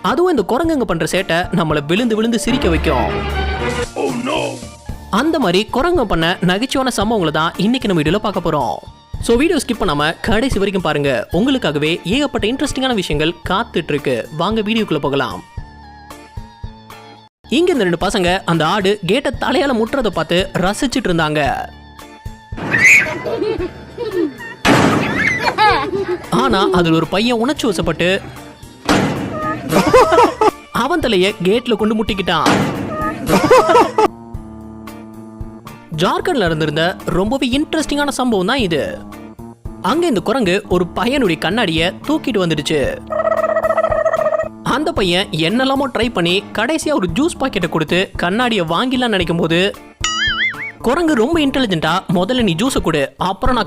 அதுவும் இந்த குரங்குங்க பண்ற சேட்டை நம்மள விழுந்து விழுந்து சிரிக்க வைக்கும். அந்த மாதிரி குரங்கு பண்ண நகைச்சுவான சம்பவங்களை தான் இன்னைக்கு நம்ம வீடியோல பார்க்க போறோம். ஸோ வீடியோ ஸ்கிப் பண்ணாம கடைசி வரைக்கும் பாருங்க. உங்களுக்காகவே ஏகப்பட்ட இன்ட்ரெஸ்டிங்கான விஷயங்கள் காத்துட்டு இருக்கு. வாங்க வீடியோக்குள்ள போகலாம். இங்க இந்த 2 பசங்க அந்த ஆடு கேட்டை தலையால முட்டுறதை பார்த்து ரசிச்சிட்டு இருந்தாங்க. ஆனா அதுல ஒரு பையன் உணர்ச்சி வசப்பட்டு அவன் தலைய கேட்ல கொண்டு முட்டிக்கிட்டான். ஜார்க்கண்ட்ல இருந்திருந்த ரொம்பவே இன்ட்ரெஸ்டிங்கான சம்பவம் தான் இது. அங்க இந்த குரங்கு ஒரு பையனுடைய கண்ணாடிய தூக்கிட்டு வந்துடுச்சு. அந்த பையன் என்னெல்லாமோ ட்ரை பண்ணி கடைசியா ஒரு ஜூஸ் பாக்கெட்டை கொடுத்து கண்ணாடியை வாங்கிடலாம் நினைக்கும் போது குரங்கு ரொம்ப இன்டெலிஜென்ட்டா முதல்ல நீ ஜூஸை கொடு, அப்புறம் நான்